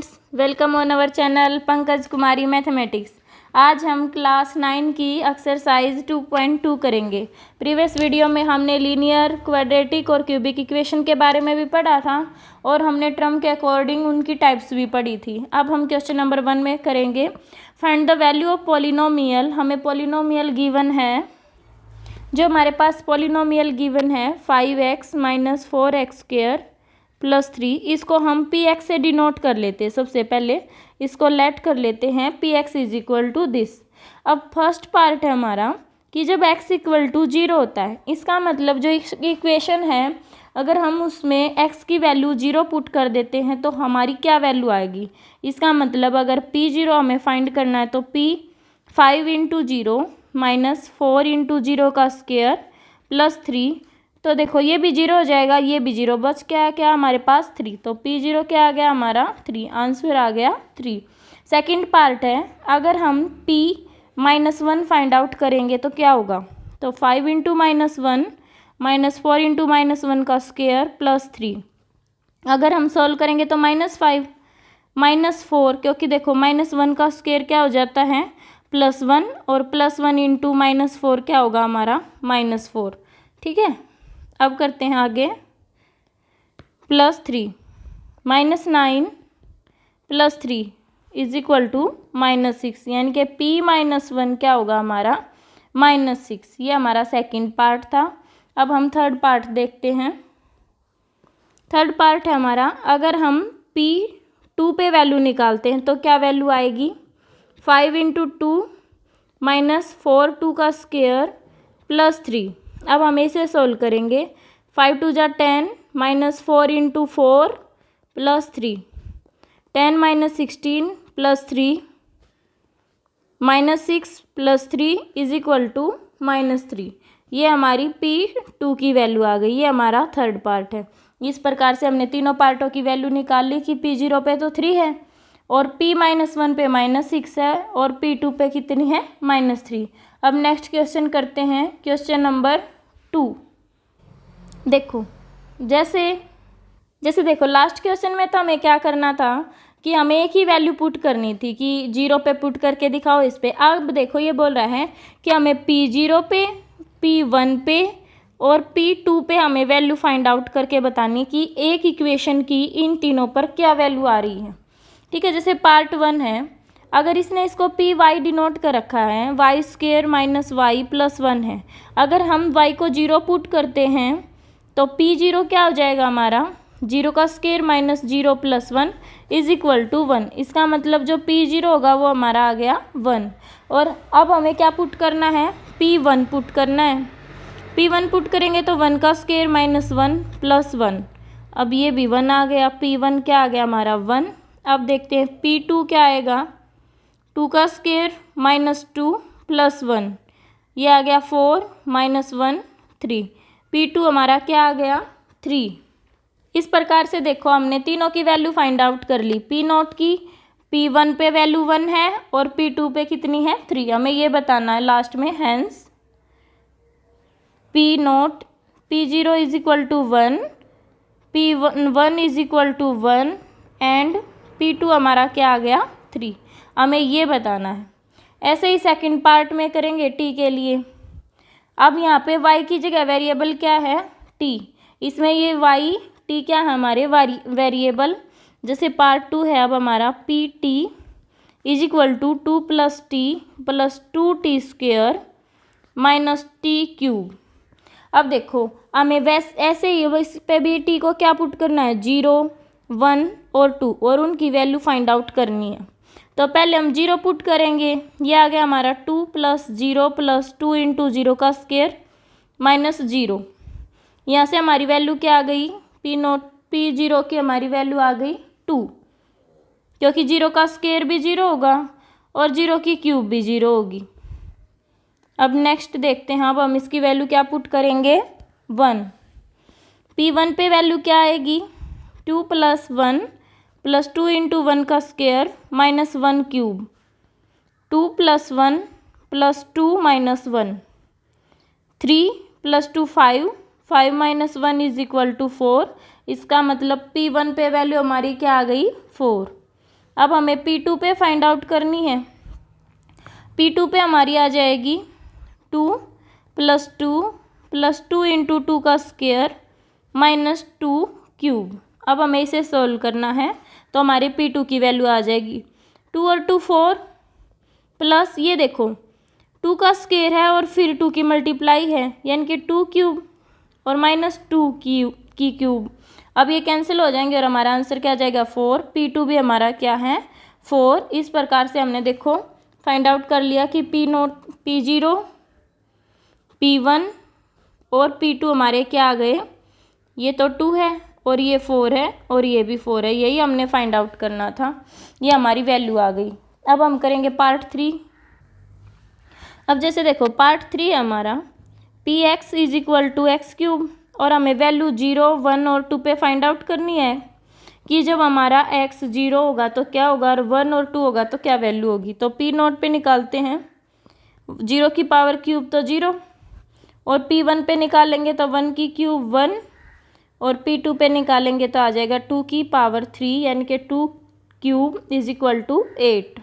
Students, welcome on our channel Pankaj Kumari mathematics. आज हम class 9 की एक्सरसाइज 2.2 करेंगे। प्रीवियस वीडियो में हमने लीनियर, क्वाड्रेटिक और क्यूबिक इक्वेशन के बारे में भी पढ़ा था और हमने टर्म के अकॉर्डिंग उनकी टाइप्स भी पढ़ी थी। अब हम क्वेश्चन नंबर 1 में करेंगे find the value of polynomial. हमें पॉलिनोमियल गिवन है, जो हमारे पास पॉलिनोमियल गिवन है 5x - 4x² + 3। इसको हम px से डिनोट कर लेते हैं। सबसे पहले इसको लेट कर लेते हैं px = दिस। अब फर्स्ट पार्ट है हमारा कि जब x = 0 होता है, इसका मतलब जो इक्वेशन है अगर हम उसमें x की वैल्यू 0 पुट कर देते हैं तो हमारी क्या वैल्यू आएगी। इसका मतलब अगर p0 हमें फाइंड करना है तो p 5 × 0 - 4 × 0 का स्क्वायर + 3। तो देखो ये भी 0 हो जाएगा, ये भी 0, बच क्या हमारे पास 3। तो p0 क्या आ गया हमारा 3, आंसर आ गया 3। सेकंड पार्ट है, अगर हम p - 1 फाइंड आउट करेंगे तो क्या होगा। तो 5 × -1 - 4 × -1 का स्क्वायर + 3। अगर हम सॉल्व करेंगे तो -5 - 4, क्योंकि देखो -1 का स्क्वायर क्या हो जाता है +1 और +1 × -4 क्या होगा हमारा -4। ठीक है, अब करते हैं आगे +3 -9 + 3 = -6, यानी कि p - 1 क्या होगा हमारा -6। ये हमारा सेकंड पार्ट था। अब हम थर्ड पार्ट देखते हैं। थर्ड पार्ट है हमारा, अगर हम p2 पे वैल्यू निकालते हैं तो क्या वैल्यू आएगी 5 × 2 - 4 2 का स्क्वायर + 3। अब हम इसे सोल्व करेंगे। 5 × 2 = 10 - 4 × 4 + 3, 10 - 16 + 3 -6 + 3 = -3। ये हमारी p2 की वैल्यू आ गई। ये हमारा थर्ड पार्ट है। इस प्रकार से हमने तीनों पार्टों की वैल्यू निकाल ली कि p0 पे तो 3 है और p - 1 पे -6 है और p2 पे कितनी है -3। अब नेक्स्ट क्वेश्चन करते हैं, क्वेश्चन नंबर 2। देखो जैसे देखो लास्ट क्वेश्चन में तो हमें क्या करना था कि हमें एक ही वैल्यू पुट करनी थी कि 0 पे पुट करके दिखाओ इस पे। अब देखो ये बोल रहा है कि हमें p0 पे, p1 पे और p2 पे हमें वैल्यू फाइंड आउट करके बतानी कि एक इक्वेशन की इन तीनों पर क्या वैल्यू आ रही है। ठीक है, जैसे पार्ट 1 है, अगर इसने इसको पी वाई डिनोट कर रखा है, y² - y + 1 है। अगर हम y को 0 पुट करते हैं तो p0 क्या हो जाएगा हमारा 0 का स्क्वायर - 0 + 1 = 1। इसका मतलब जो p0 होगा वो हमारा आ गया 1। और अब हमें क्या पुट करना है, p1 पुट करना है। p1 पुट करेंगे तो 1 का स्क्वायर - 1 + 1। अब ये भी 1 आ गया, p1 क्या आ गया हमारा 1। अब देखते हैं p2 क्या आएगा, 2 का स्क्वायर -2 + 1, ये आ गया 4 - 1 3। p2 हमारा क्या आ गया 3। इस प्रकार से देखो हमने तीनों की वैल्यू फाइंड आउट कर ली। p0 की p1 पे वैल्यू 1 है और p2 पे कितनी है 3। हमें ये बताना है लास्ट में, hence p0 p0 = 1, p1 = 1 and p2 हमारा क्या आ गया 3। हमें ये बताना है। ऐसे ही सेकंड पार्ट में करेंगे t के लिए। अब यहाँ पे y की जगह वेरिएबल क्या है t, इसमें ये y t क्या है हमारे वेरिएबल। जैसे पार्ट 2 है, अब हमारा pt = 2 + t + 2t² - t³। अब देखो हमें ऐसे ही इस पे भी t को क्या पुट करना है 0 1 और 2 और उनकी वैल्यू फाइंड आउट करनी है। तो पहले हम 0 पुट करेंगे, ये आ गया हमारा 2 + 0 + 2 × 0 का स्क्वायर -0। यहाँ से हमारी वैल्यू क्या आ गई p0 की हमारी वैल्यू आ गई 2, क्योंकि 0 का स्क्वायर भी 0 होगा और 0 की क्यूब भी 0 होगी। अब नेक्स्ट देखते हैं, अब हम इसकी वैल्यू क्या पुट करेंगे 1। p1 पे वैल्यू क्या आएगी 2 + 1 + 2 × 1 का स्क्वायर -1³, 2 + 1 + 2 - 1, 3 + 2 5, 5 - 1 = 4। इसका मतलब p1 पे वैल्यू हमारी क्या आ गई 4। अब हमें P2 पे फाइंड आउट करनी है। P2 पे हमारी आ जाएगी 2 + 2 इंटू 2 का स्क्वायर -2 क्यूब। अब हमें इसे सोल्व करना है तो हमारे P2 की वैल्यू आ जाएगी 2 और 2 4 प्लस ये देखो 2 का स्क्वायर है और फिर 2 की मल्टीप्लाई है यानी कि 2 क्यूब और -2 की क्यूब। अब ये कैंसिल हो जाएंगे और हमारा आंसर क्या आ जाएगा 4। P2 भी हमारा क्या है 4। इस प्रकार से हमने देखो फाइंड आउट कर लिया कि P0 P0 P1 और P2 हमारे क्या आ गए, ये तो 2 है और ये 4 है और ये भी 4 है, यही हमने फाइंड आउट करना था। ये हमारी वैल्यू आ गई। अब हम करेंगे पार्ट 3। अब जैसे देखो पार्ट 3 है हमारा Px = x³ और हमें वैल्यू 0 1 और 2 पे फाइंड आउट करनी है कि जब हमारा x 0 होगा तो क्या होगा और 1 और 2 होगा तो क्या वैल्यू होगी। तो P0 पे निकालते हैं, 0 की पावर क्यूब तो 0 और P1 पे निकालेंगे तो 1 की क्यूब 1 और P2 पे निकालेंगे तो आ जाएगा 2 की पावर 3 यानी कि 2 क्यूब = 8।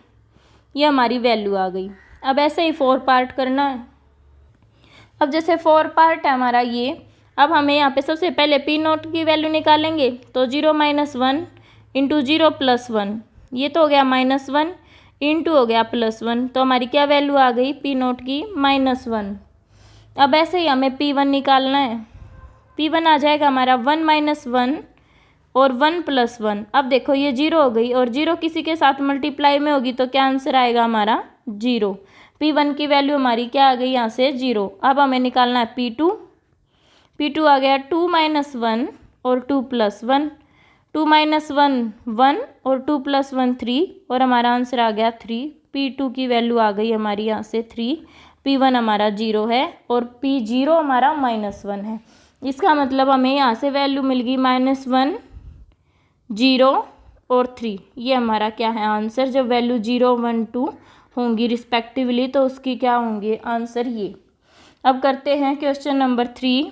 ये हमारी वैल्यू आ गई। अब ऐसे ही 4 पार्ट करना है। अब जैसे 4 पार्ट है हमारा ये, अब हमें यहाँ पे सबसे पहले P0 की वैल्यू निकालेंगे तो 0 - 1 इंटू 0 + 1, ये तो हो गया -1 इंटू हो गया +1, तो हमारी क्या वैल्यू आ गई P0 की -1। अब ऐसे ही हमें P1 निकालना है। P1 आ जाएगा हमारा 1 - 1 और 1 + 1। अब देखो ये 0 हो गई और 0 किसी के साथ मल्टीप्लाई में होगी तो क्या आंसर आएगा हमारा 0। P1 की वैल्यू हमारी क्या आ गई यहाँ से 0। अब हमें निकालना है P2। P2 आ गया 2 - 1 और 2 + 1, 2 - 1 1 और 2 + 1 3 और हमारा आंसर आ गया 3। P2 की वैल्यू आ गई हमारी यहाँ से 3। P1 हमारा 0 है और P0 हमारा -1 है। इसका मतलब हमें यहाँ से वैल्यू मिल गई -1 0 और 3। ये हमारा क्या है आंसर। जब वैल्यू 0 1 2 होंगी रिस्पेक्टिवली तो उसकी क्या होंगे आंसर ये। अब करते हैं क्वेश्चन नंबर 3।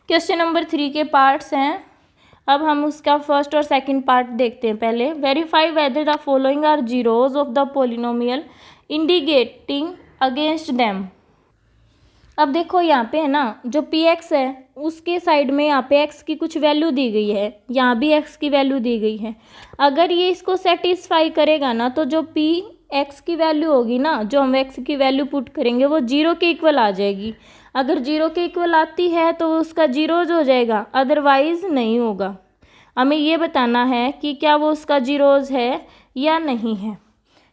क्वेश्चन नंबर 3 के पार्ट्स हैं। अब हम उसका फर्स्ट और सेकंड पार्ट देखते हैं। पहले verify whether the following are zeros of the polynomial indicating against them. अब देखो यहाँ पे है ना जो Px है उसके साइड में यहाँ पे x की कुछ वैल्यू दी गई है, यहाँ भी x की वैल्यू दी गई है। अगर ये इसको सेटिस्फाई करेगा ना तो जो Px की वैल्यू होगी ना, जो हम x की वैल्यू पुट करेंगे वो 0 के इक्वल आ जाएगी। अगर 0 के इक्वल आती है तो उसका जीरोज हो जाएगा, अदरवाइज नहीं होगा। हमें ये बताना है कि क्या वो उसका जीरोज है या नहीं है।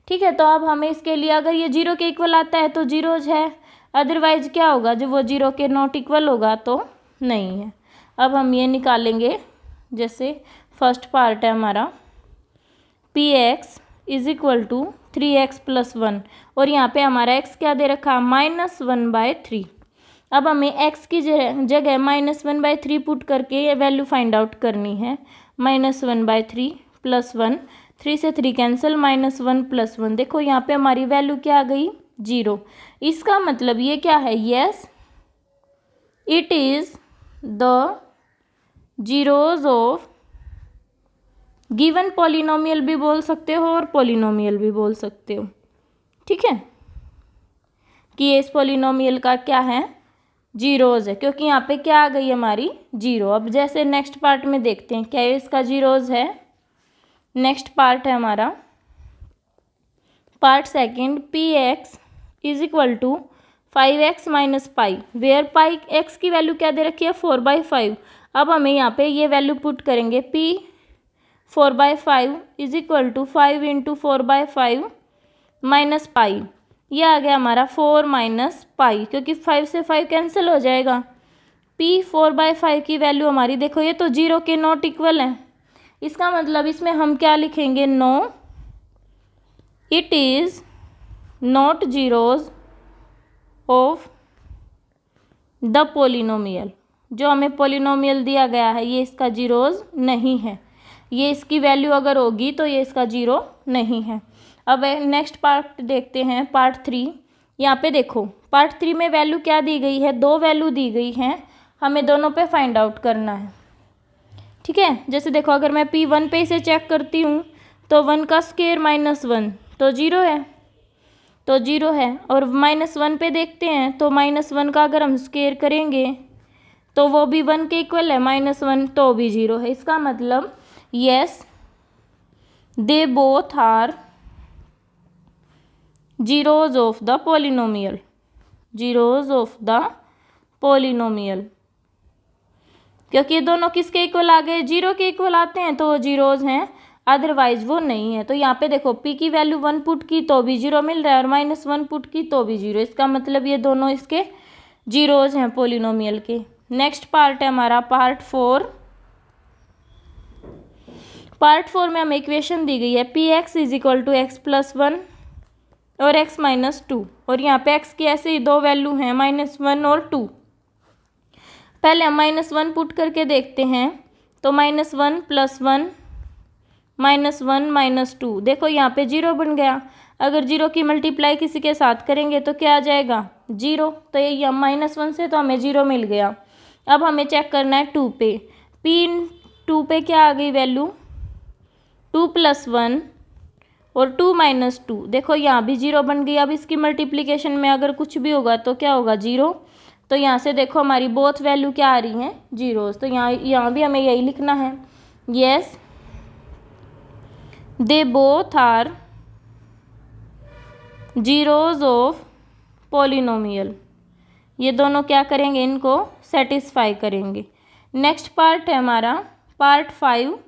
ठीक है, तो अब हमें इसके लिए अगर ये 0 के इक्वल आता है तो जीरोज है, अदरवाइज क्या होगा जब वो 0 के नॉट इक्वल होगा तो नहीं है। अब हम ये निकालेंगे। जैसे फर्स्ट पार्ट है हमारा Px = 3x + 1 और यहाँ पे हमारा x क्या दे रखा -1/3। अब हमें x की जगह -1/3 पुट करके ये वैल्यू फाइंड आउट करनी है। -1/3 + 1, 3 से 3 कैंसिल, -1 + 1। देखो यहाँ पे हमारी वैल्यू क्या आ गई 0। इसका मतलब ये क्या है, yes it is the zeros of given polynomial भी बोल सकते हो और पॉलिनोमियल भी बोल सकते हो। ठीक है, कि ये इस पॉलिनोमियल का क्या है जीरोज है, क्योंकि यहाँ पे क्या आ गई हमारी 0। अब जैसे नेक्स्ट पार्ट में देखते हैं क्या ये इसका जीरोज है। नेक्स्ट पार्ट है हमारा part second Px = 5x - pi, where pi x की वैल्यू क्या दे रखी है 4/5। अब हमें यहाँ पे ये वैल्यू पुट करेंगे P 4/5 = 5 × 4/5 - पाई। ये आ गया हमारा 4 - पाई, क्योंकि 5 से 5 कैंसिल हो जाएगा। P 4/5 की वैल्यू हमारी देखो ये तो 0 के नॉट इक्वल है। इसका मतलब इसमें हम क्या लिखेंगे, no it is not zeros of the polynomial. जो हमें पोलिनोमियल दिया गया है ये इसका जीरोज नहीं है। ये इसकी वैल्यू अगर होगी तो ये इसका 0 नहीं है। अब नेक्स्ट पार्ट देखते हैं पार्ट 3। यहाँ पे देखो पार्ट 3 में वैल्यू क्या दी गई है, 2 वैल्यू दी गई हैं, हमें दोनों पे फाइंड आउट करना है। ठीक है, जैसे देखो अगर मैं P1 पे इसे चेक करती हूँ तो 1 का स्क्वायर -1 तो 0 है, तो 0 है। और -1 पे देखते हैं तो -1 का अगर हम स्क्वायर करेंगे तो वो भी 1 के इक्वल है, -1 तो भी 0 है। इसका मतलब yes they both are zeros of the polynomial, zeros of the polynomial, क्योंकि ये दोनों किसके इक्वल आ गए, 0 के इक्वल आते हैं तो वो जीरोज हैं, अदरवाइज वो नहीं है। तो यहाँ पे देखो p की वैल्यू 1 पुट की तो भी 0 मिल रहा है और -1 पुट की तो भी 0, इसका मतलब ये दोनों इसके जीरोज हैं पॉलिनोमियल के। नेक्स्ट पार्ट है हमारा पार्ट 4। पार्ट 4 में हमें इक्वेशन दी गई है px = x+1 और x - 2, और यहाँ पे x की ऐसे ही दो वैल्यू हैं -1 और 2। पहले हम -1 पुट करके देखते हैं तो -1 + 1 -1 - 2, देखो यहाँ पे 0 बन गया। अगर 0 की मल्टीप्लाई किसी के साथ करेंगे तो क्या आ जाएगा 0, तो ये -1 से तो हमें 0 मिल गया। अब हमें चेक करना है 2 पे, p/2 पे क्या आ गई वैल्यू 2 + 1 और 2 - 2, देखो यहाँ भी 0 बन गई। अब इसकी मल्टीप्लिकेशन में अगर कुछ भी होगा तो क्या होगा 0, तो यहाँ से देखो हमारी बोथ वैल्यू क्या आ रही हैं जीरोज, तो यहाँ भी हमें यही लिखना है yes they both are zeros of polynomial, ये दोनों क्या करेंगे इनको सेटिस्फाई करेंगे। नेक्स्ट पार्ट है हमारा पार्ट 5।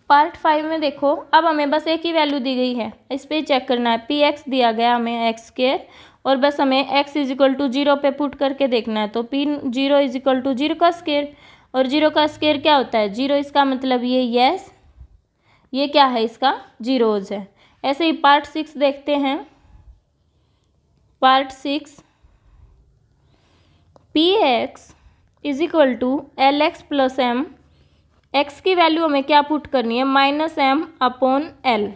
पार्ट 5 में देखो अब हमें बस एक ही वैल्यू दी गई है, इस पर चेक करना है px दिया गया हमें x², और बस हमें x = 0 पे पुट करके देखना है। तो p0 = 0 का स्क्वायर, और 0 का स्क्वायर क्या होता है 0, इसका मतलब ये यस ये क्या है इसका जीरोज है। ऐसे ही पार्ट 6 देखते हैं। Part 6 px = lx + m, x की वैल्यू हमें क्या पुट करनी है -m/l।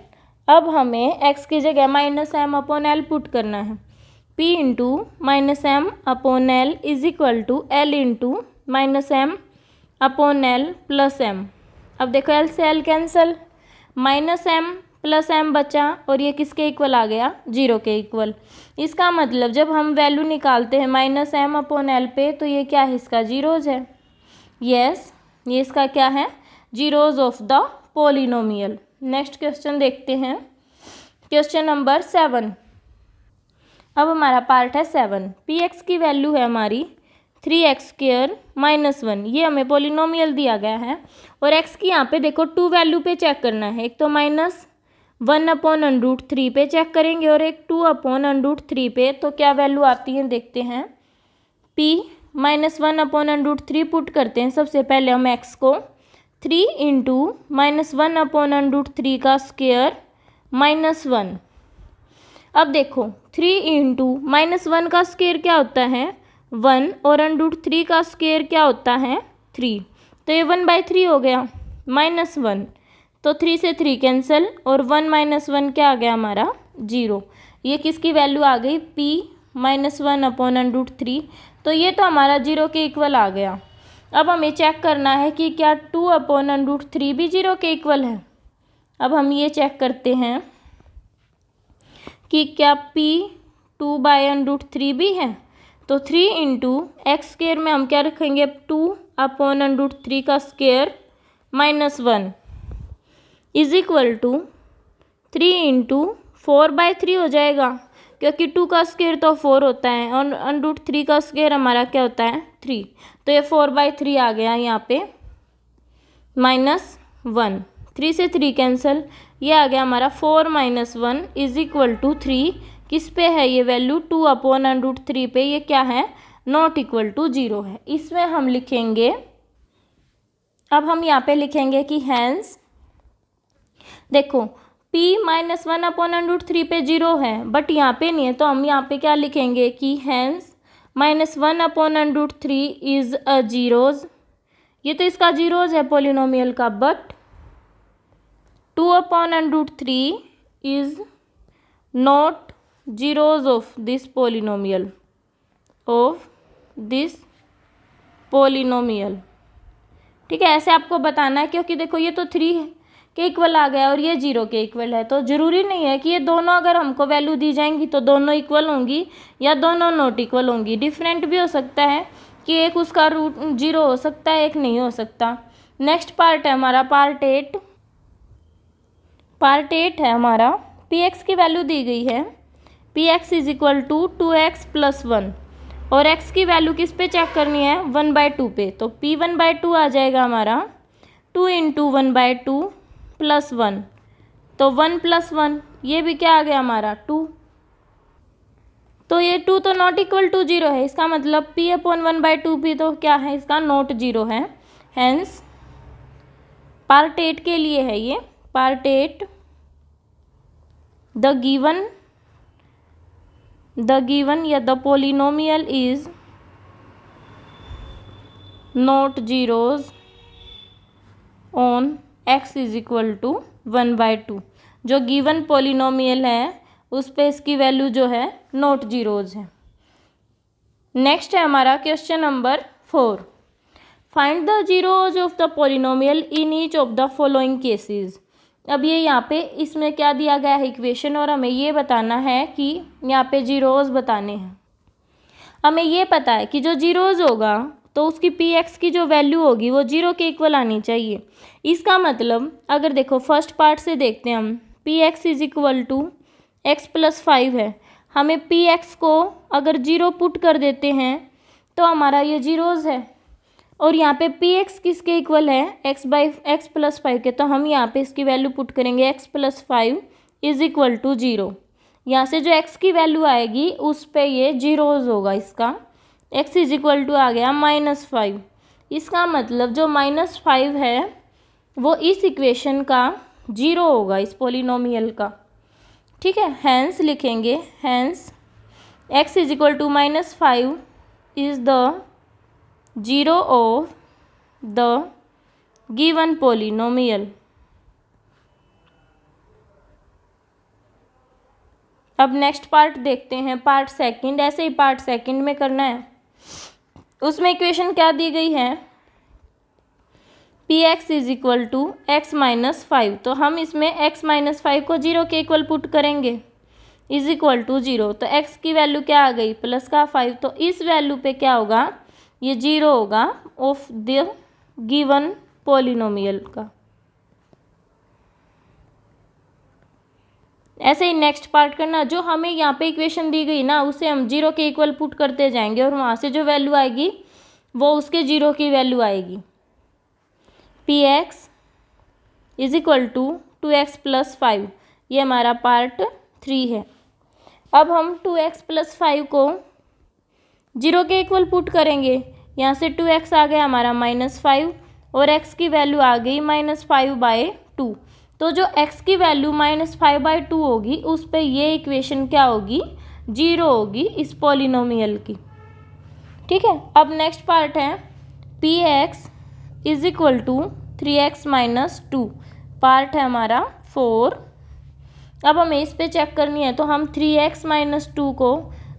अब हमें x की जगह -m/l पुट करना है। p × -m/l l -m/l + m। अब देखो l से l कैंसल, -m + m बचा और ये किसके इक्वल आ गया 0 के इक्वल। इसका मतलब जब हम वैल्यू निकालते हैं -m/l पे तो ये क्या है इसका जीरोज है, यस ये इसका क्या है zeros of the polynomial. Next question देखते हैं, क्वेश्चन नंबर 7। अब हमारा पार्ट है 7। px की वैल्यू है हमारी 3x² - 1, ये हमें पॉलिनोमियल दिया गया है, और x की यहाँ पे देखो 2 वैल्यू पे चेक करना है, एक तो -1/√3 पे चेक करेंगे और एक 2/√3 पे, तो क्या वैल्यू आती है देखते हैं। p -1/√3 पुट करते हैं, सबसे पहले हम x को 3 × -1/√3 का स्क्वायर -1। अब देखो 3 × -1 का स्क्वायर क्या होता है 1, और √3 का स्क्वायर क्या होता है 3, तो ये 1/3 हो गया -1, तो 3 से 3 कैंसिल और 1 - 1 क्या आ गया हमारा 0। ये किसकी वैल्यू आ गई p -1/√3, तो ये तो हमारा 0 के इक्वल आ गया। अब हमें चेक करना है कि क्या 2/√3 भी 0 के इक्वल है। अब हम ये चेक करते हैं कि क्या p 2/√3 भी है, तो 3 × x² में हम क्या रखेंगे 2/√3 का स्क्वायर -1 = 3 × 4/3 हो जाएगा, क्योंकि 2 का स्क्वायर तो 4 होता है और √3 का स्क्वायर हमारा क्या होता है 3, तो ये 4/3 आ गया यहाँ पे -1, 3 से 3 कैंसिल, ये आ गया हमारा 4 - 1 = 3, किस पे है ये वैल्यू 2/√3 पे, ये क्या है नॉट इक्वल टू 0 है। इसमें हम लिखेंगे, अब हम यहाँ पे लिखेंगे कि हैंस देखो p -1/√3 पे 0 है बट यहाँ पे नहीं है, तो हम यहाँ पे क्या लिखेंगे कि हैंस -1/√3 इज अ जीरोज, ये तो इसका जीरोज है पॉलिनोमियल का, but 2/√3 is not zeros of this polynomial, ठीक है, ऐसे आपको बताना है, क्योंकि देखो ये तो 3 है, के इक्वल आ गया और ये 0 के इक्वल है। तो ज़रूरी नहीं है कि ये दोनों अगर हमको वैल्यू दी जाएंगी तो दोनों इक्वल होंगी या दोनों नॉट इक्वल होंगी। डिफरेंट भी हो सकता है कि एक उसका रूट 0 हो सकता है, एक नहीं हो सकता। नेक्स्ट पार्ट है हमारा पार्ट 8। पार्ट 8 है हमारा, पी एक्स की वैल्यू दी गई है, P x is equal to 2x + 1 और x की वैल्यू किस पे चेक करनी है, 1/2 पे। तो p 1/2 आ जाएगा हमारा 2 × 1/2 + 1, तो 1 + 1 ये भी क्या आ गया हमारा 2। तो ये 2 तो नॉट इक्वल टू 0 है, इसका मतलब p/1/2 भी तो क्या है, इसका नॉट 0 है। हेंस पार्ट 8 के लिए है ये, पार्ट 8 द गिवन या the polynomial is not zeros on x is equal to 1/2। जो गिवन पोलिनोमियल है उस पे इसकी वैल्यू जो है नॉट जीरोज है। नेक्स्ट है हमारा question number 4। Find the zeros of the polynomial in each of the following cases. अब ये यहाँ पे इसमें क्या दिया गया है इक्वेशन, और हमें ये बताना है कि यहाँ पे जीरोज बताने हैं। हमें ये पता है कि जो जीरोज होगा तो उसकी पी एक्स की जो वैल्यू होगी वो 0 के इक्वल आनी चाहिए। इसका मतलब अगर देखो फर्स्ट पार्ट से देखते हैं हम, P x is equal to x + 5 है, हमें पी एक्स को अगर 0 पुट कर देते हैं तो हमारा ये जीरोज है। और यहाँ पे पी एक्स किसके इक्वल है, x + 5 के, तो हम यहाँ पे इसकी वैल्यू पुट करेंगे x + 5 इज इक्वल टू 0। यहाँ से जो x की वैल्यू आएगी उस पे ये जीरोज होगा, इसका x इज इक्वल टू आ गया -5। इसका मतलब जो -5 है वो इस इक्वेशन का 0 होगा, इस पोलिनोमियल का। ठीक है, हैंस लिखेंगे, hence x is equal to -5 is the 0 of the given polynomial. अब नेक्स्ट पार्ट देखते हैं, पार्ट सेकंड। ऐसे ही पार्ट सेकंड में करना है। उसमें इक्वेशन क्या दी गई है, P x is equal to x - 5। तो हम इसमें x - 5 को 0 के इक्वल पुट करेंगे, इज इक्वल टू 0। तो x की वैल्यू क्या आ गई, प्लस का 5। तो इस वैल्यू पे क्या होगा, ये 0 होगा ऑफ द गिवन पोलिनोमियल का। ऐसे ही नेक्स्ट पार्ट करना, जो हमें यहाँ पे इक्वेशन दी गई ना उसे हम 0 के इक्वल पुट करते जाएंगे और वहाँ से जो वैल्यू आएगी वो उसके 0 की वैल्यू आएगी। P x is equal to 2x + 5, ये हमारा पार्ट 3 है। अब हम 2x + 5 को 0 के इक्वल पुट करेंगे, यहाँ से 2x आ गया हमारा -5 और x की वैल्यू आ गई -5/2। तो जो x की वैल्यू -5/2 होगी उस पे ये इक्वेशन क्या होगी, 0 होगी इस पोलिनोमियल की। ठीक है, अब नेक्स्ट पार्ट है P x is equal to 3x - 2, part है हमारा 4। अब हमें इस पे चेक करनी है, तो हम 3x - 2 को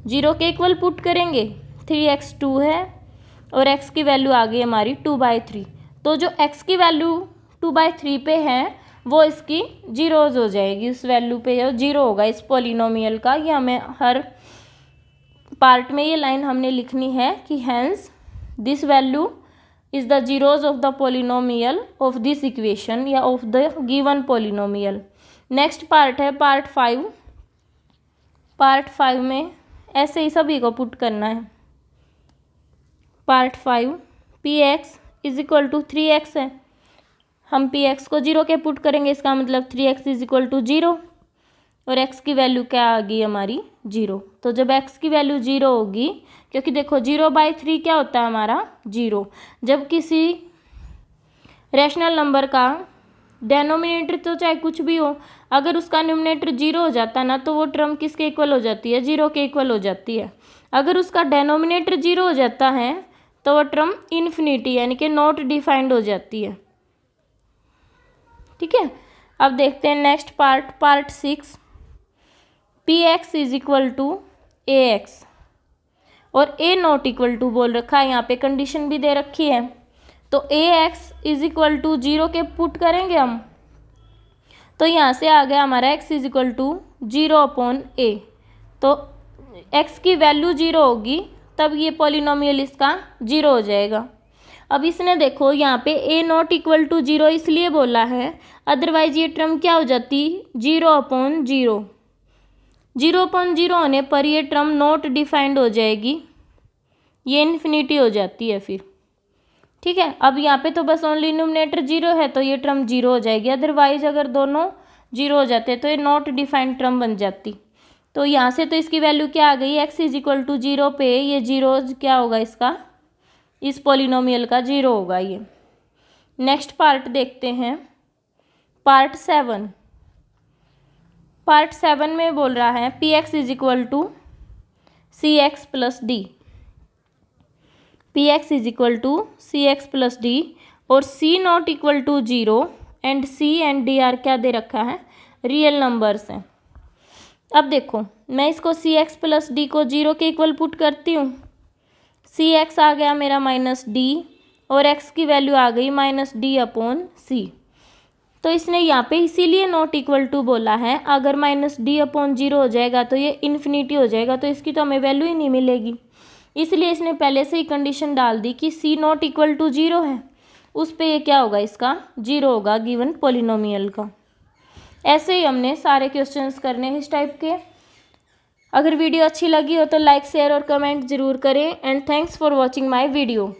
0 के इक्वल पुट करेंगे, 3x 2 है और x की वैल्यू आ गई हमारी 2/3। तो जो x की वैल्यू 2/3 पे है वो इसकी जीरोज हो जाएगी, उस वैल्यू पे ये 0 होगा इस पोलिनोमियल का। ये हमें हर पार्ट में ये लाइन हमने लिखनी है कि hence this value is the zeros of the polynomial of this equation या of the given polynomial. Next part है पार्ट 5। पार्ट 5 में ऐसे ही सभी को पुट करना है। Part 5 p x is equal to 3x है, हम पी एक्स को 0 के पुट करेंगे, इसका मतलब 3x इज इक्वल टू 0 और x की वैल्यू क्या आ गई हमारी 0। तो जब x की वैल्यू 0 होगी, क्योंकि देखो 0/3 क्या होता है हमारा 0। जब किसी रैशनल नंबर का डेनोमिनेटर तो चाहे कुछ भी हो, अगर उसका न्यूमरेटर 0 हो जाता है ना तो वो टर्म किसके इक्वल हो जाती है, 0 के इक्वल हो जाती है। अगर उसका डेनोमिनेटर 0 हो जाता है तो वो टर्म इन्फिनिटी यानी कि नॉट डिफाइंड हो जाती है। ठीक है, अब देखते हैं next part, part 6। P x is equal to a x और ए नॉट इक्वल टू बोल रखा है, यहाँ पे कंडीशन भी दे रखी है। तो ए एक्स इज इक्वल टू 0 के पुट करेंगे हम, तो यहाँ से आ गया हमारा x is equal to 0/a। तो x की वैल्यू 0 होगी तब ये पॉलिनोमियल इसका 0 हो जाएगा। अब इसने देखो यहाँ पे a नॉट इक्वल टू 0 इसलिए बोला है, अदरवाइज ये टर्म क्या हो जाती 0/0। 0/0 होने पर ये टर्म नॉट डिफाइंड हो जाएगी, ये इन्फिनिटी हो जाती है फिर। ठीक है, अब यहाँ पे तो बस ओनली न्यूमरेटर 0 है तो ये टर्म 0 हो जाएगी, अदरवाइज अगर दोनों 0 हो जाते तो ये नॉट डिफाइंड टर्म बन जाती। तो यहाँ से तो इसकी वैल्यू क्या आ गई, x इज इक्वल टू 0 पे ये 0 क्या होगा इसका, इस पॉलिनोमियल का 0 होगा ये। नेक्स्ट पार्ट देखते हैं, पार्ट 7। पार्ट 7 में बोल रहा है px is equal to c x plus d. px is equal to c x plus d और c not equal to 0 and c एंड d आर क्या दे रखा है, रियल नंबर्स हैं। अब देखो मैं इसको सी एक्स प्लस डी को 0 के इक्वल पुट करती हूँ, सी एक्स आ गया मेरा माइनस डी और x की वैल्यू आ गई माइनस d/c। तो इसने यहाँ पे इसीलिए नॉट इक्वल टू बोला है, अगर माइनस d/0 हो जाएगा तो ये इन्फिनिटी हो जाएगा, तो इसकी तो हमें वैल्यू ही नहीं मिलेगी। इसलिए इसने पहले से ही कंडीशन डाल दी कि c नॉट इक्वल टू 0 है, उस पे ये क्या होगा इसका 0 होगा गिवन पॉलिनोमियल का। ऐसे ही हमने सारे क्वेश्चंस करने हैं इस टाइप के। अगर वीडियो अच्छी लगी हो तो लाइक शेयर और कमेंट ज़रूर करें and thanks for watching my video.